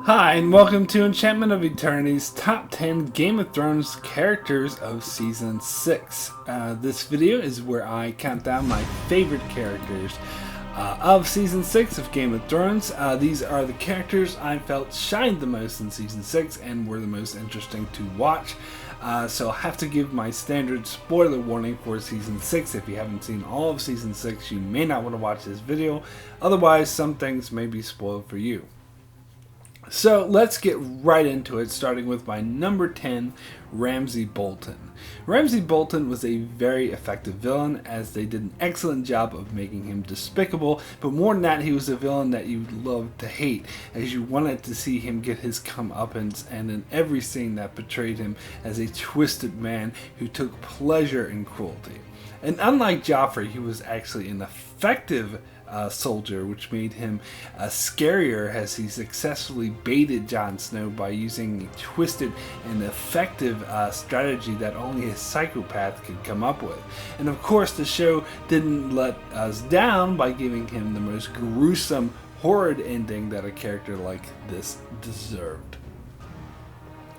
Hi, and welcome to Enchantment of Eternity's Top 10 Game of Thrones Characters of Season 6. This video is where I count down my favorite characters of Season 6 of Game of Thrones. These are the characters I felt shined the most in Season 6 and were the most interesting to watch. So I'll have to give my standard spoiler warning for Season 6. If you haven't seen all of Season 6, you may not want to watch this video. Otherwise, some things may be spoiled for you. So let's get right into it, starting with my number 10, Ramsay Bolton. Ramsay Bolton was a very effective villain, as they did an excellent job of making him despicable, but more than that, he was a villain that you loved to hate, as you wanted to see him get his comeuppance, and in every scene that portrayed him as a twisted man who took pleasure in cruelty. And unlike Joffrey, he was actually an effective soldier, which made him scarier, as he successfully baited Jon Snow by using a twisted and effective strategy that only a psychopath could come up with. And of course, the show didn't let us down by giving him the most gruesome, horrid ending that a character like this deserved.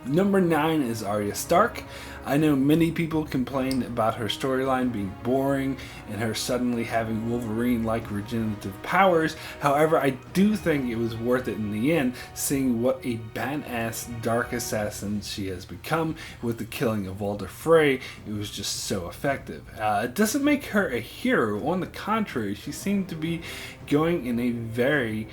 Number 9 is Arya Stark. I know many people complain about her storyline being boring and her suddenly having Wolverine-like regenerative powers. However, I do think it was worth it in the end, seeing what a badass dark assassin she has become with the killing of Walder Frey. It was just so effective. It doesn't make her a hero. On the contrary, she seemed to be going in a very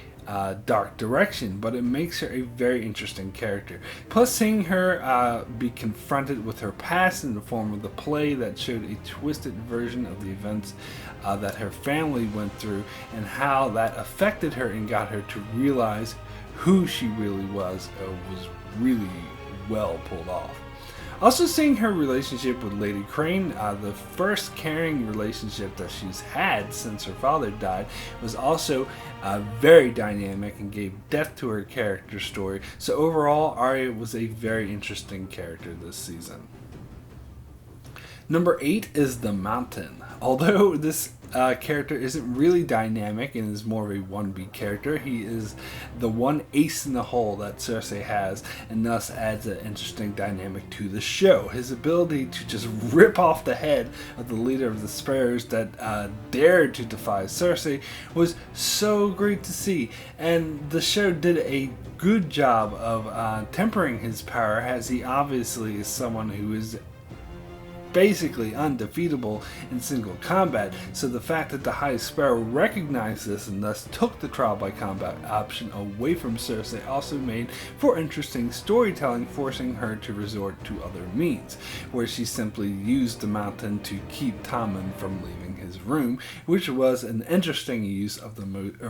dark direction, but it makes her a very interesting character. Plus, seeing her be confronted with her past in the form of the play that showed a twisted version of the events that her family went through, and how that affected her and got her to realize who she really was really well pulled off. Also, seeing her relationship with Lady Crane, the first caring relationship that she's had since her father died, was also very dynamic and gave depth to her character story. So overall, Arya was a very interesting character this season. Number 8 is the Mountain. Although this character isn't really dynamic and is more of a 1B character, he is the one ace in the hole that Cersei has, and thus adds an interesting dynamic to the show. His ability to just rip off the head of the leader of the Sparrows that dared to defy Cersei was so great to see, and the show did a good job of tempering his power, as he obviously is someone who is basically undefeatable in single combat. So the fact that the High Sparrow recognized this and thus took the trial by combat option away from Cersei also made for interesting storytelling, forcing her to resort to other means, where she simply used the Mountain to keep Tommen from leaving his room, which was an interesting use of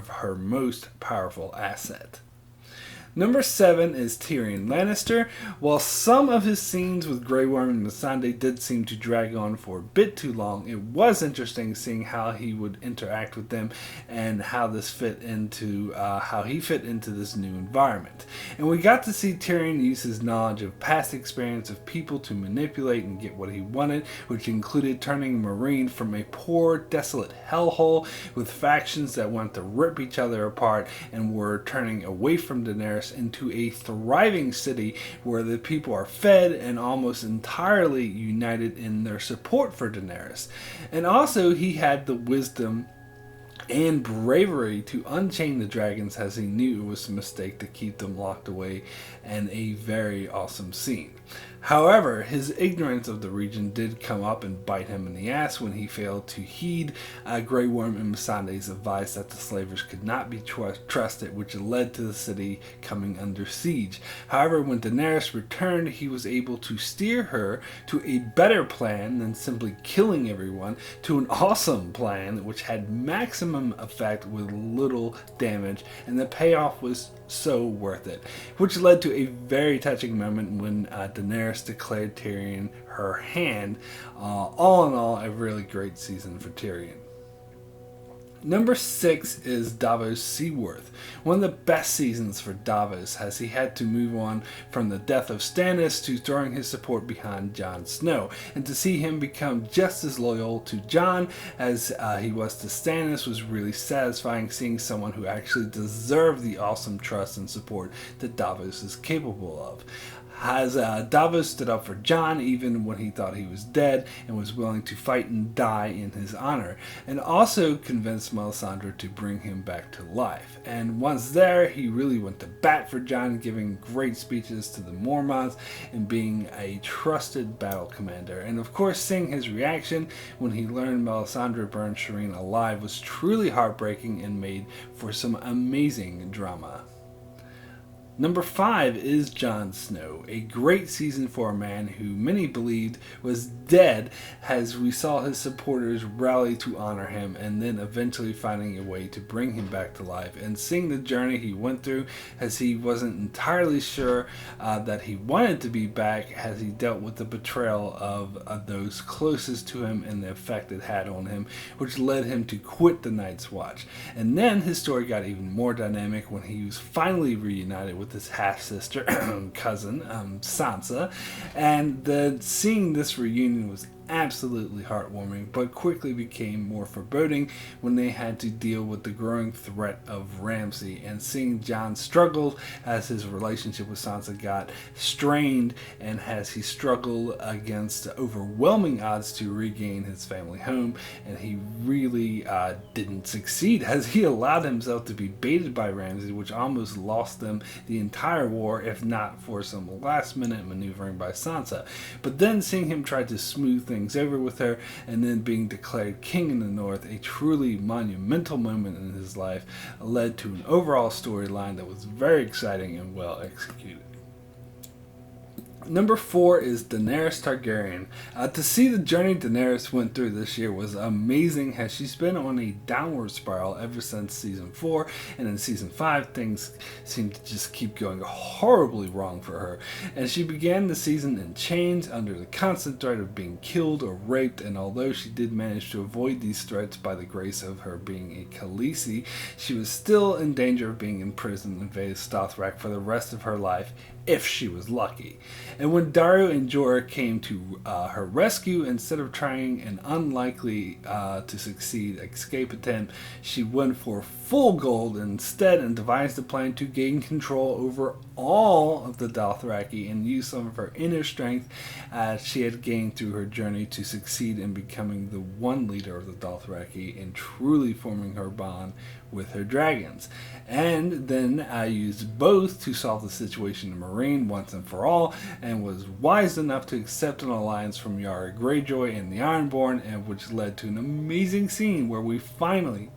her most powerful asset. Number 7 is Tyrion Lannister. While some of his scenes with Grey Worm and Missandei did seem to drag on for a bit too long, it was interesting seeing how he would interact with them and how this fit into how he fit into this new environment. And we got to see Tyrion use his knowledge of past experience of people to manipulate and get what he wanted, which included turning Meereen from a poor, desolate hellhole with factions that wanted to rip each other apart and were turning away from Daenerys into a thriving city where the people are fed and almost entirely united in their support for Daenerys. And also, he had the wisdom and bravery to unchain the dragons, as he knew it was a mistake to keep them locked away, and a very awesome scene. However, his ignorance of the region did come up and bite him in the ass when he failed to heed Grey Worm and Missandei's advice that the slavers could not be trusted, which led to the city coming under siege. However, when Daenerys returned, he was able to steer her to a better plan than simply killing everyone, to an awesome plan which had maximum effect with little damage, and the payoff was so worth it, which led to a very touching moment when Daenerys declared Tyrion her hand. All in all, a really great season for Tyrion. Number 6 is Davos Seaworth. One of the best seasons for Davos, as he had to move on from the death of Stannis to throwing his support behind Jon Snow. And to see him become just as loyal to Jon as he was to Stannis was really satisfying, seeing someone who actually deserved the awesome trust and support that Davos is capable of. As Davos stood up for Jon even when he thought he was dead and was willing to fight and die in his honor, and also convinced Melisandre to bring him back to life. And once there, he really went to bat for Jon, giving great speeches to the Mormonts and being a trusted battle commander. And of course, seeing his reaction when he learned Melisandre burned Shireen alive was truly heartbreaking and made for some amazing drama. Number 5 is Jon Snow, a great season for a man who many believed was dead, as we saw his supporters rally to honor him and then eventually finding a way to bring him back to life, and seeing the journey he went through as he wasn't entirely sure that he wanted to be back, as he dealt with the betrayal of those closest to him and the effect it had on him, which led him to quit the Night's Watch. And then his story got even more dynamic when he was finally reunited with his half-sister cousin Sansa, and seeing this reunion was absolutely heartwarming, but quickly became more foreboding when they had to deal with the growing threat of Ramsay, and seeing Jon struggle as his relationship with Sansa got strained and as he struggled against overwhelming odds to regain his family home, and he really didn't succeed as he allowed himself to be baited by Ramsay, which almost lost them the entire war if not for some last minute maneuvering by Sansa. But then seeing him try to smooth things over with her and then being declared king in the North, a truly monumental moment in his life, led to an overall storyline that was very exciting and well executed. Number 4 is Daenerys Targaryen. To see the journey Daenerys went through this year was amazing, as she's been on a downward spiral ever since Season 4, and in Season 5 things seem to just keep going horribly wrong for her. And she began the season in chains under the constant threat of being killed or raped, and although she did manage to avoid these threats by the grace of her being a Khaleesi, she was still in danger of being imprisoned in Vaes Dothrak for the rest of her life, if she was lucky. And when Daario and Jorah came to her rescue, instead of trying an unlikely to succeed escape attempt, she went for full gold instead and devised a plan to gain control over all of the Dothraki and use some of her inner strength she had gained through her journey to succeed in becoming the one leader of the Dothraki and truly forming her bond with her dragons. And then I used both to solve the situation in Meereen once and for all, and was wise enough to accept an alliance from Yara Greyjoy and the Ironborn, and which led to an amazing scene where we finally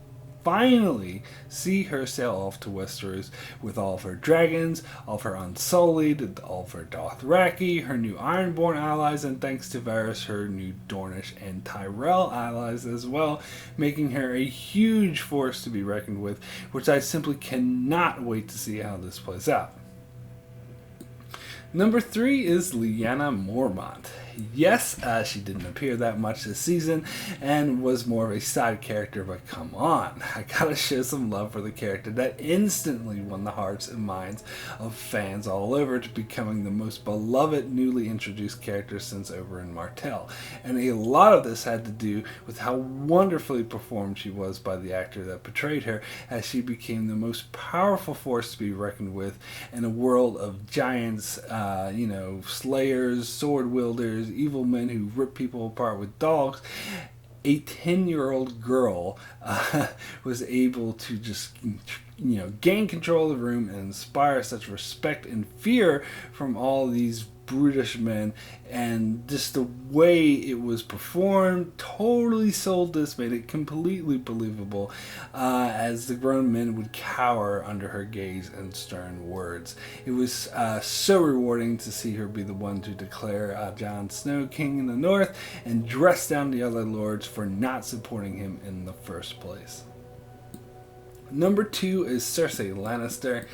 see her sail off to Westeros with all of her dragons, all of her Unsullied, all of her Dothraki, her new Ironborn allies, and thanks to Varys, her new Dornish and Tyrell allies as well, making her a huge force to be reckoned with, which I simply cannot wait to see how this plays out. Number 3 is Lyanna Mormont. Yes, she didn't appear that much this season and was more of a side character, but come on, I gotta show some love for the character that instantly won the hearts and minds of fans all over, to becoming the most beloved newly introduced character since Oberyn Martell. And a lot of this had to do with how wonderfully performed she was by the actor that portrayed her, as she became the most powerful force to be reckoned with in a world of giants, slayers, sword wielders, evil men who rip people apart with dogs. A 10-year-old girl was able to just gain control of the room and inspire such respect and fear from all these brutish men, and just the way it was performed totally sold this, made it completely believable, as the grown men would cower under her gaze and stern words. It was so rewarding to see her be the one to declare Jon Snow king in the North and dress down the other lords for not supporting him in the first place. Number 2 is Cersei Lannister.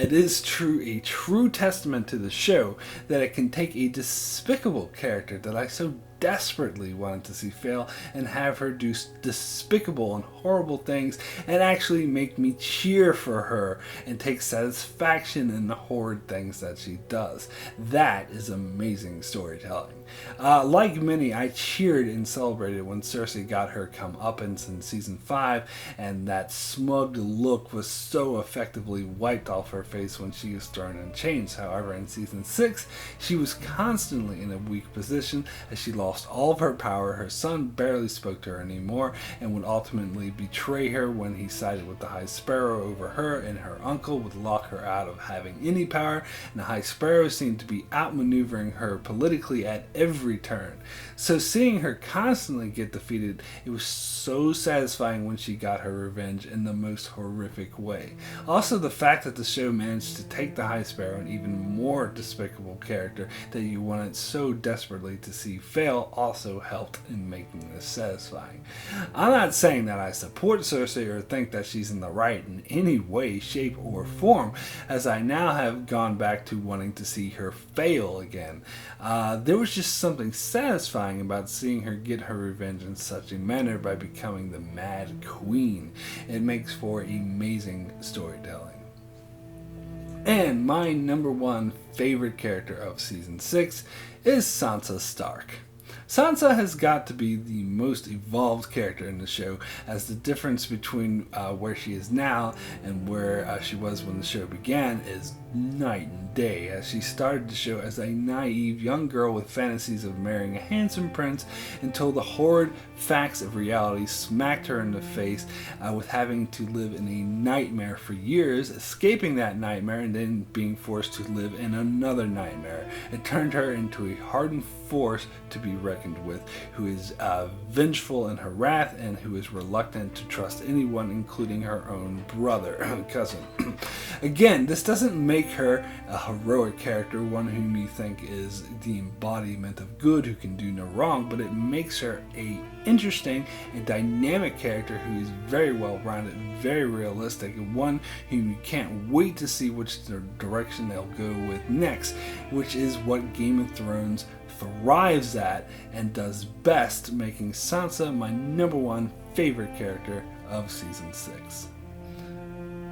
It is a true testament to the show that it can take a despicable character that I so desperately wanted to see fail and have her do despicable and horrible things and actually make me cheer for her and take satisfaction in the horrid things that she does. That is amazing storytelling. Like many, I cheered and celebrated when Cersei got her comeuppance in season 5, and that smug look was so effectively wiped off her face when she was thrown in chains. However, in season 6, she was constantly in a weak position as she lost all of her power. Her son barely spoke to her anymore and would ultimately betray her when he sided with the High Sparrow over her, and her uncle would lock her out of having any power, and the High Sparrow seemed to be outmaneuvering her politically at every turn. So seeing her constantly get defeated, it was so satisfying when she got her revenge in the most horrific way. Also, the fact that the show managed to take the High Sparrow, an even more despicable character that you wanted so desperately to see fail, also helped in making this satisfying. I'm not saying that I support Cersei or think that she's in the right in any way, shape, or form, as I now have gone back to wanting to see her fail again. There was just something satisfying about seeing her get her revenge in such a manner by becoming the Mad Queen. It makes for amazing storytelling. And my number one favorite character of season 6 is Sansa Stark. Sansa has got to be the most evolved character in the show, as the difference between where she is now and where she was when the show began is night and day, as she started the show as a naive young girl with fantasies of marrying a handsome prince until the horrid facts of reality smacked her in the face with having to live in a nightmare for years, escaping that nightmare and then being forced to live in another nightmare. It turned her into a hardened force to be reckoned with, who is vengeful in her wrath and who is reluctant to trust anyone, including her own cousin. Again, this doesn't make her a heroic character, one whom you think is the embodiment of good, who can do no wrong, but it makes her a interesting and dynamic character who is very well rounded, very realistic, and one whom you can't wait to see which direction they'll go with next, which is what Game of Thrones thrives at and does best, making Sansa my number one favorite character of season 6.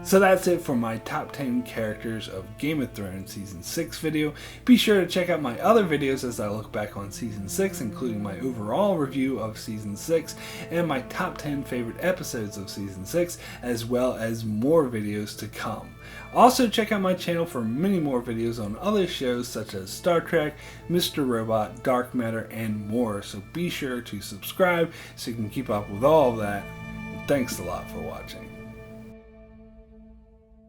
So that's it for my top 10 characters of Game of Thrones Season 6 video. Be sure to check out my other videos as I look back on Season 6, including my overall review of Season 6 and my top 10 favorite episodes of Season 6, as well as more videos to come. Also, check out my channel for many more videos on other shows such as Star Trek, Mr. Robot, Dark Matter, and more. So be sure to subscribe so you can keep up with all of that. And thanks a lot for watching.